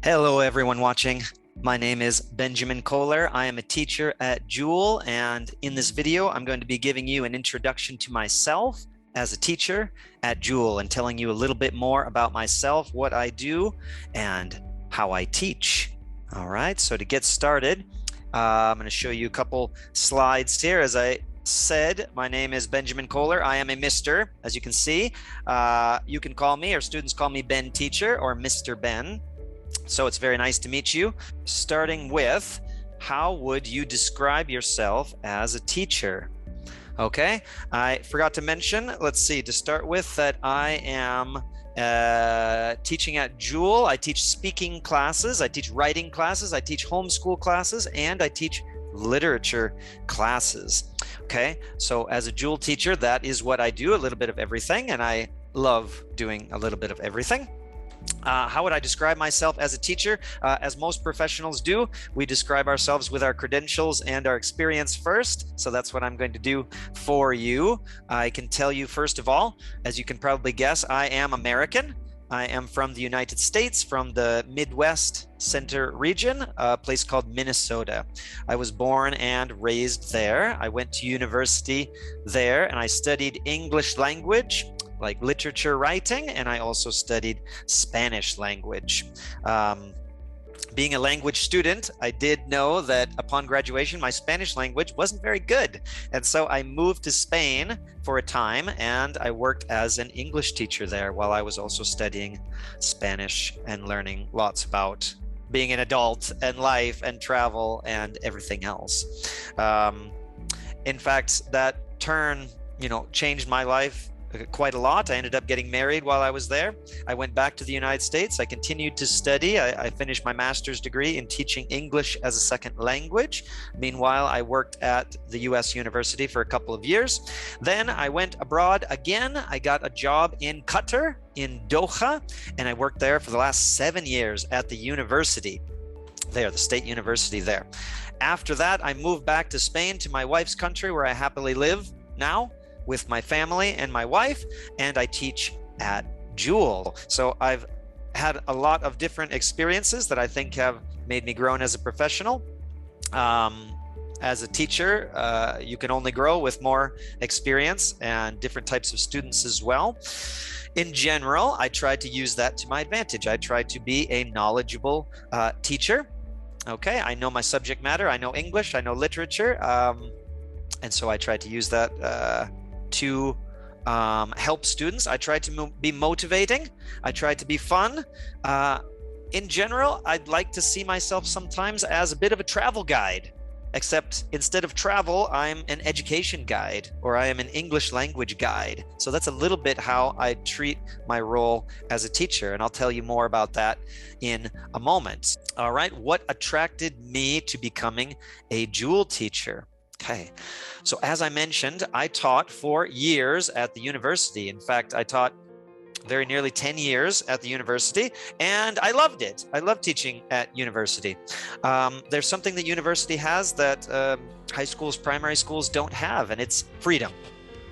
Hello, everyone watching. My name is Benjamin Kohler. I am a teacher at Jool, and in this video, I'm going to be giving you an introduction to myself as a teacher at Jool and telling you a little bit more about myself, what I do, and how I teach. All right, so to get started, I'm going to show you a couple slides here. As I said, my name is Benjamin Kohler. I am a Mr. As you can see, you can call me, or students call me Ben Teacher or Mr. Ben. So it's very nice to meet you. Starting with, how would you describe yourself as a teacher? Okay, I forgot to mention, let's see, to start with, that I am teaching at Jool. I teach speaking classes, I teach writing classes, I teach homeschool classes, and I teach literature classes. Okay, so as a Jool teacher, that is what I do, a little bit of everything, and I love doing a little bit of everything. How would I describe myself as a teacher? As most professionals do, we describe ourselves with our credentials and our experience first. So that's what I'm going to do for you. I can tell you, first of all, as you can probably guess, I am American. I am from the United States, from the Midwest Center region, a place called Minnesota. I was born and raised there. I went to university there, and I studied English language, like literature writing, and I also studied Spanish language. Being a language student, I did know that upon graduation, my Spanish language wasn't very good. And so I moved to Spain for a time, and I worked as an English teacher there while I was also studying Spanish and learning lots about being an adult and life and travel and everything else. In fact, that turn, changed my life quite a lot. I ended up getting married while I was there. I went back to the United States. I continued to study. I finished my master's degree in teaching English as a second language. Meanwhile, I worked at the US University for a couple of years. Then I went abroad again. I got a job in Qatar, in Doha, and I worked there for the last 7 years at the university there, the state university there. After that, I moved back to Spain, to my wife's country, where I happily live now with my family and my wife, and I teach at Jool. So I've had a lot of different experiences that I think have made me grow as a professional. As a teacher, you can only grow with more experience and different types of students as well. In general, I try to use that to my advantage. I try to be a knowledgeable teacher. Okay, I know my subject matter, I know English, I know literature, and so I try to use that to help students. I try to be motivating. I try to be fun. In general, I'd like to see myself sometimes as a bit of a travel guide, except instead of travel, I'm an education guide, or I am an English language guide. So that's a little bit how I treat my role as a teacher, and I'll tell you more about that in a moment. All right, what attracted me to becoming a Jool teacher? Okay, so as I mentioned, I taught for years at the university. In fact, I taught very nearly 10 years at the university, and I loved it. I love teaching at university. There's something that university has that high schools, primary schools don't have, and it's freedom.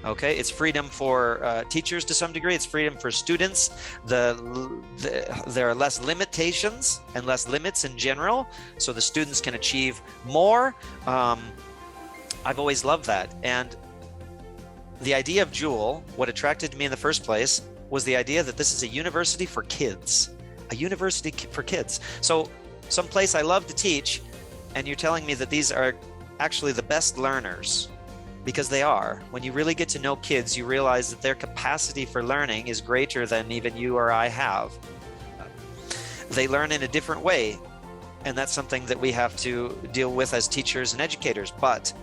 Okay, it's freedom for teachers to some degree. It's freedom for students. There are less limitations and less limits in general, so the students can achieve more. I've always loved that. And the idea of Jool, what attracted me in the first place, was the idea that this is a university for kids, a university for kids. So someplace I love to teach, and you're telling me that these are actually the best learners, because they are. When you really get to know kids, you realize that their capacity for learning is greater than even you or I have. They learn in a different way, and that's something that we have to deal with as teachers and educators. But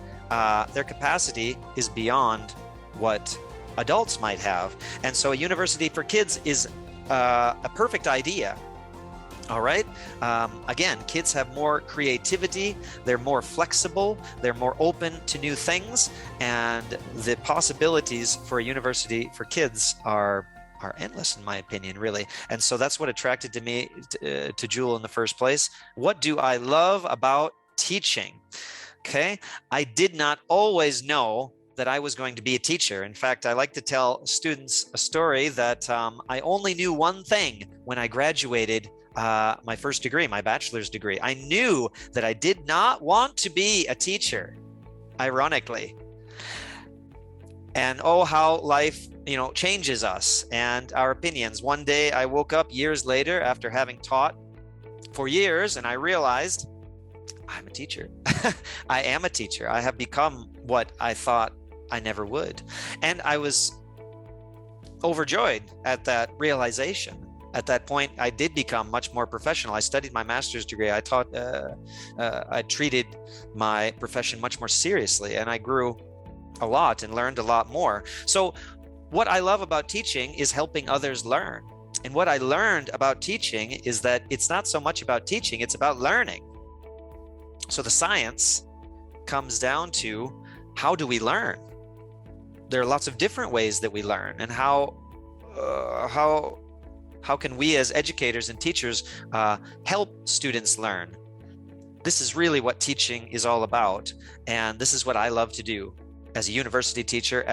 their capacity is beyond what adults might have. And so a university for kids is a perfect idea. All right. Again, kids have more creativity. They're more flexible. They're more open to new things. And the possibilities for a university for kids are endless, in my opinion, really. And so that's what attracted to me to Jool in the first place. What do I love about teaching? Okay, I did not always know that I was going to be a teacher. In fact, I like to tell students a story that I only knew one thing when I graduated my first degree, my bachelor's degree. I knew that I did not want to be a teacher, ironically. And oh, how life, changes us and our opinions. One day I woke up years later after having taught for years, and I realized I'm a teacher. I am a teacher. I have become what I thought I never would. And I was overjoyed at that realization. At that point, I did become much more professional. I studied my master's degree. I taught, I treated my profession much more seriously, and I grew a lot and learned a lot more. So what I love about teaching is helping others learn. And what I learned about teaching is that it's not so much about teaching, it's about learning. So the science comes down to, how do we learn? There are lots of different ways that we learn, and how can we as educators and teachers help students learn? This is really what teaching is all about, and this is what I love to do as a university teacher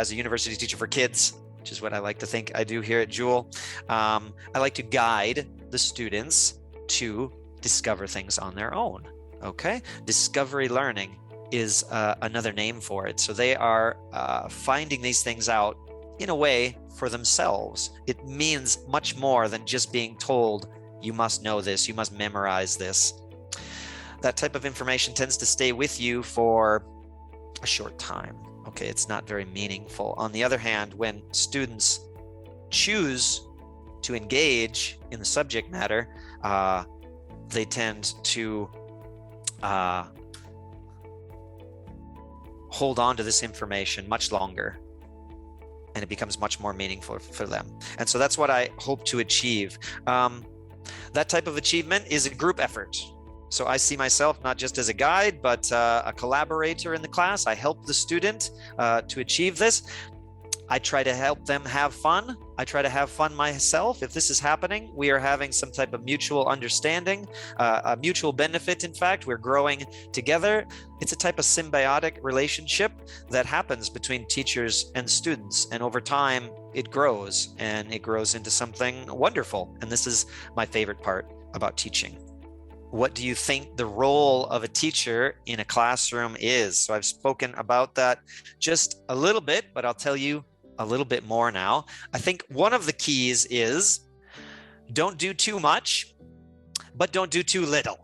for kids, which is what I like to think I do here at Jool. I like to guide the students to discover things on their own. Okay, discovery learning is another name for it. So they are finding these things out in a way for themselves. It means much more than just being told, you must know this, you must memorize this. That type of information tends to stay with you for a short time. Okay, it's not very meaningful. On the other hand, when students choose to engage in the subject matter, they tend to hold on to this information much longer, and it becomes much more meaningful for them. And so that's what I hope to achieve. That type of achievement is a group effort. So I see myself not just as a guide, but a collaborator in the class. I help the student to achieve this. I try to help them have fun. I try to have fun myself. If this is happening, we are having some type of mutual understanding, a mutual benefit. In fact, we're growing together. It's a type of symbiotic relationship that happens between teachers and students. And over time, it grows, and it grows into something wonderful. And this is my favorite part about teaching. What do you think the role of a teacher in a classroom is? So I've spoken about that just a little bit, but I'll tell you a little bit more now. I think one of the keys is, don't do too much, but don't do too little.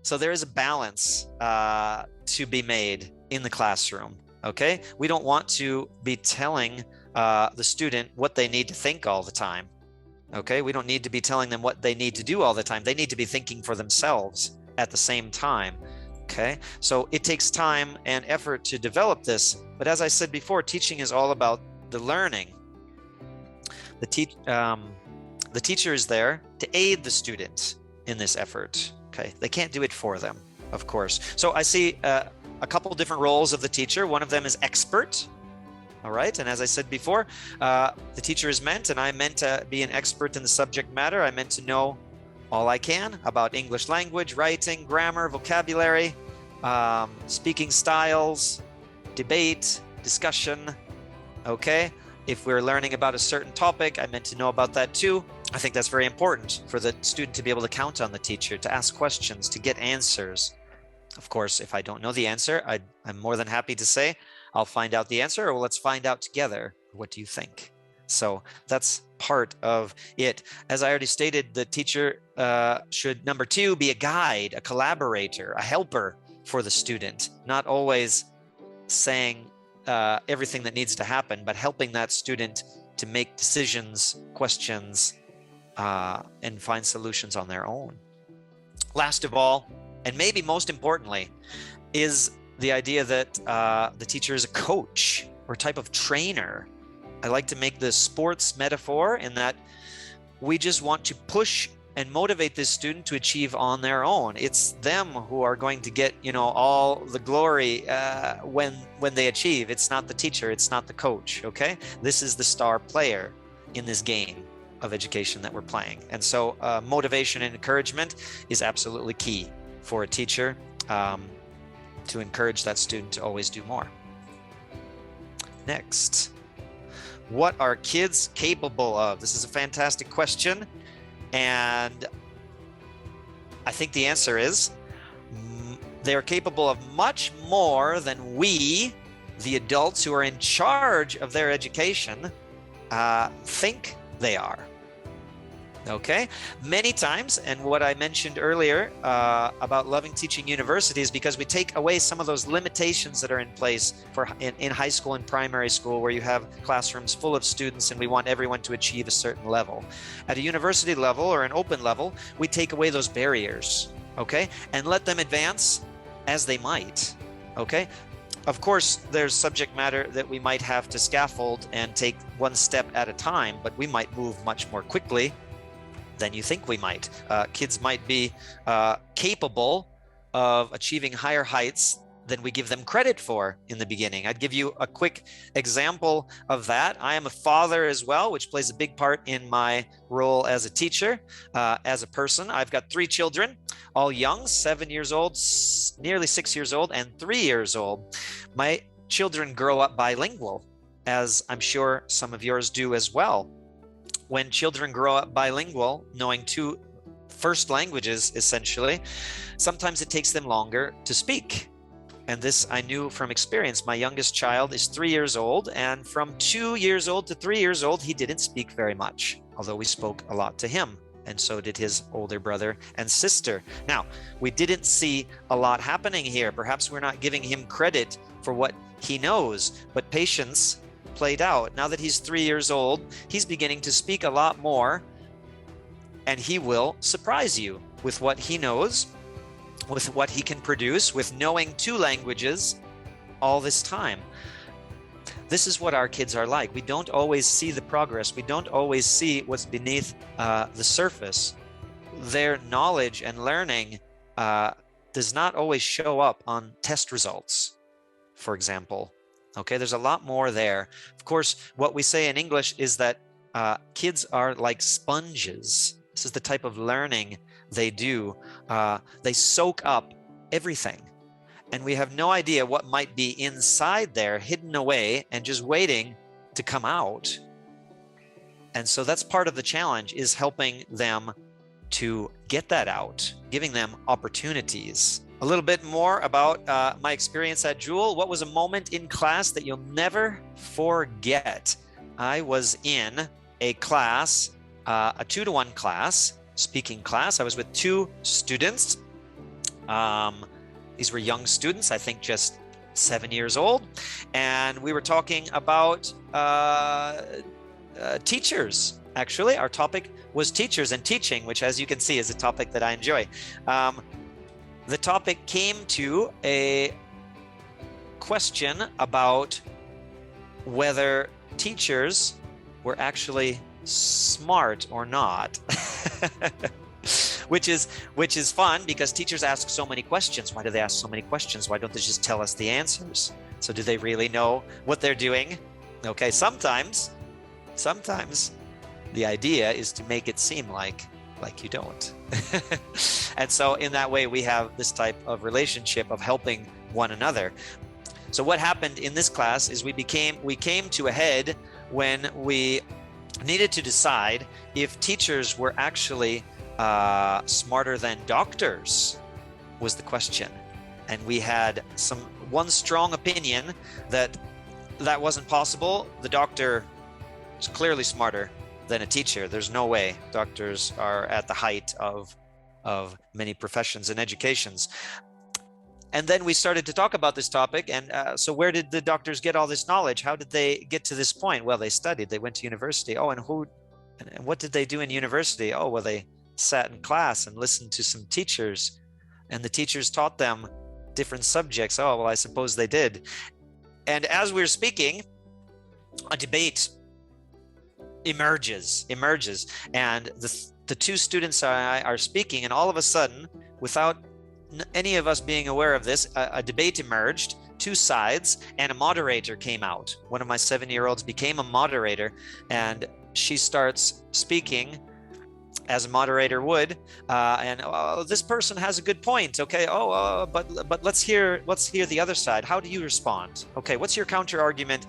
So there is a balance to be made in the classroom. Okay, we don't want to be telling the student what they need to think all the time. Okay, we don't need to be telling them what they need to do all the time. They need to be thinking for themselves at the same time. Okay, so it takes time and effort to develop this. But as I said before, teaching is all about the learning. The teacher is there to aid the student in this effort. Okay, they can't do it for them, of course. So I see a couple different roles of the teacher. One of them is expert. All right, and as I said before, the teacher is meant, and I'm meant to be an expert in the subject matter. I'm meant to know all I can about English language, writing, grammar, vocabulary, speaking styles, debate, discussion. Okay, if we're learning about a certain topic, I'm meant to know about that too. I think that's very important for the student to be able to count on the teacher, to ask questions, to get answers. Of course, if I don't know the answer, I'm more than happy to say, I'll find out the answer, or let's find out together. What do you think? So that's part of it. As I already stated, the teacher should, number two, be a guide, a collaborator, a helper for the student, not always saying everything that needs to happen, but helping that student to make decisions, questions, and find solutions on their own. Last of all, and maybe most importantly, is the idea that the teacher is a coach or type of trainer. I like to make the sports metaphor in that we just want to push and motivate this student to achieve on their own. It's them who are going to get, all the glory when they achieve. It's not the teacher, it's not the coach, okay? This is the star player in this game of education that we're playing. And so motivation and encouragement is absolutely key for a teacher to encourage that student to always do more. Next, what are kids capable of? This is a fantastic question. And I think the answer is they are capable of much more than we, the adults who are in charge of their education, think they are. Okay, many times, and what I mentioned earlier about loving teaching university is because we take away some of those limitations that are in place for in high school and primary school, where you have classrooms full of students and we want everyone to achieve a certain level. At a university level or an open level, we take away those barriers, okay, and let them advance as they might, okay? Of course, there's subject matter that we might have to scaffold and take one step at a time, but we might move much more quickly than you think we might. Kids might be capable of achieving higher heights than we give them credit for in the beginning. I'd give you a quick example of that. I am a father as well, which plays a big part in my role as a teacher, as a person. I've got 3 children, all young, 7 years old, nearly 6 years old, and 3 years old. My children grow up bilingual, as I'm sure some of yours do as well. When children grow up bilingual, knowing 2 first languages, essentially, sometimes it takes them longer to speak. And this I knew from experience. My youngest child is 3 years old, and from 2 years old to 3 years old, he didn't speak very much, although we spoke a lot to him, and so did his older brother and sister. Now, we didn't see a lot happening here. Perhaps we're not giving him credit for what he knows, but patience played out. Now that he's 3 years old, he's beginning to speak a lot more, and he will surprise you with what he knows, with what he can produce, with knowing 2 languages all this time. This is what our kids are like. We don't always see the progress. We don't always see what's beneath the surface. Their knowledge and learning does not always show up on test results, for example. Okay, there's a lot more there. Of course, what we say in English is that kids are like sponges. This is the type of learning they do. They soak up everything. And we have no idea what might be inside there, hidden away and just waiting to come out. And so that's part of the challenge, is helping them to get that out, giving them opportunities. A little bit more about my experience at Jool. What was a moment in class that you'll never forget? I was in a class, a 2-to-1 class, speaking class. I was with 2 students. These were young students, I think just 7 years old. And we were talking about teachers. Actually, our topic was teachers and teaching, which, as you can see, is a topic that I enjoy. The topic came to a question about whether teachers were actually smart or not. which is fun, because teachers ask so many questions. Why do they ask so many questions? Why don't they just tell us the answers? So do they really know what they're doing? Okay, sometimes the idea is to make it seem like you don't. And so in that way, we have this type of relationship of helping one another. So what happened in this class is we came to a head when we needed to decide if teachers were actually smarter than doctors, was the question. And we had one strong opinion that wasn't possible. The doctor is clearly smarter than a teacher. There's no way. Doctors are at the height of many professions and educations. And then we started to talk about this topic. And so where did the doctors get all this knowledge? How did they get to this point? Well, they studied. They went to university. Oh, and what did they do in university? Oh, well, they sat in class and listened to some teachers, and the teachers taught them different subjects. Oh, well, I suppose they did. And as we're speaking, a debate emerges, and the 2 students are speaking, and all of a sudden, without any of us being aware of this, a debate emerged, 2 sides, and a moderator came out. One of my 7-year-olds became a moderator, and she starts speaking as a moderator would, and this person has a good point. Okay, but let's hear the other side. How do you respond? Okay, what's your counter argument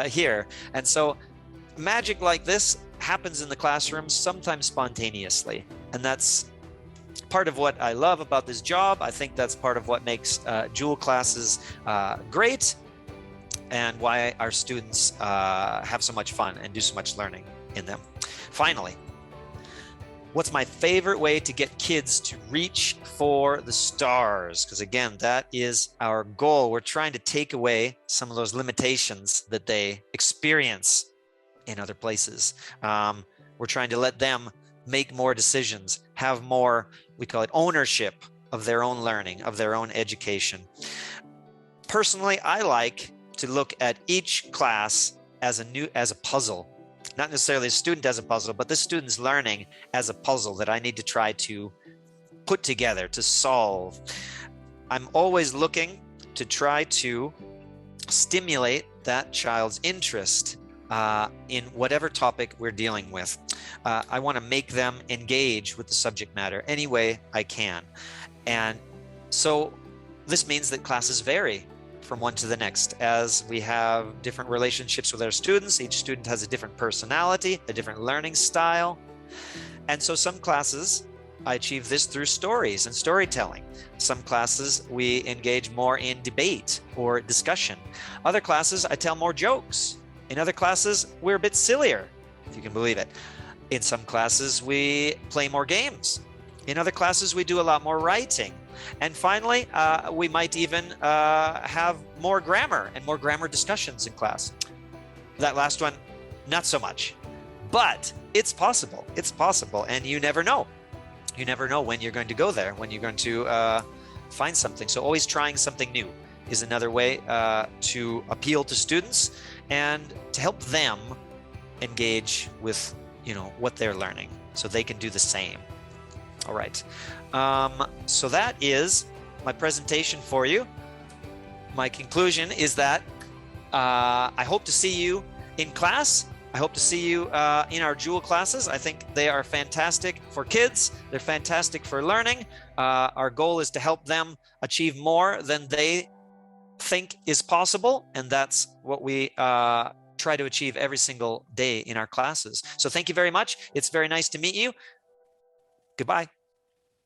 here? And so magic like this happens in the classroom, sometimes spontaneously, and that's part of what I love about this job. I think that's part of what makes Jool classes great, and why our students have so much fun and do so much learning in them. Finally, what's my favorite way to get kids to reach for the stars? Because again, that is our goal. We're trying to take away some of those limitations that they experience in other places. We're trying to let them make more decisions, have more, we call it ownership of their own learning, of their own education. Personally, I like to look at each class as a puzzle. Not necessarily a student as a puzzle, but the student's learning as a puzzle that I need to try to put together, to solve. I'm always looking to try to stimulate that child's interest in whatever topic we're dealing with. I want to make them engage with the subject matter any way I can. And so this means that classes vary from one to the next. As we have different relationships with our students, each student has a different personality, a different learning style. And so some classes, I achieve this through stories and storytelling. Some classes, we engage more in debate or discussion. Other classes, I tell more jokes. In other classes, we're a bit sillier, if you can believe it. In some classes, we play more games. In other classes, we do a lot more writing. And finally, we might even have more grammar and more grammar discussions in class. That last one, not so much. But it's possible. It's possible. And you never know. You never know when you're going to go there, when you're going to find something. So always trying something new is another way to appeal to students and to help them engage with, what they're learning, so they can do the same. All right. So that is my presentation for you. My conclusion is that I hope to see you in class. I hope to see you in our Jool classes. I think they are fantastic for kids. They're fantastic for learning. Our goal is to help them achieve more than they think is possible. And that's what we try to achieve every single day in our classes. So thank you very much. It's very nice to meet you. Goodbye.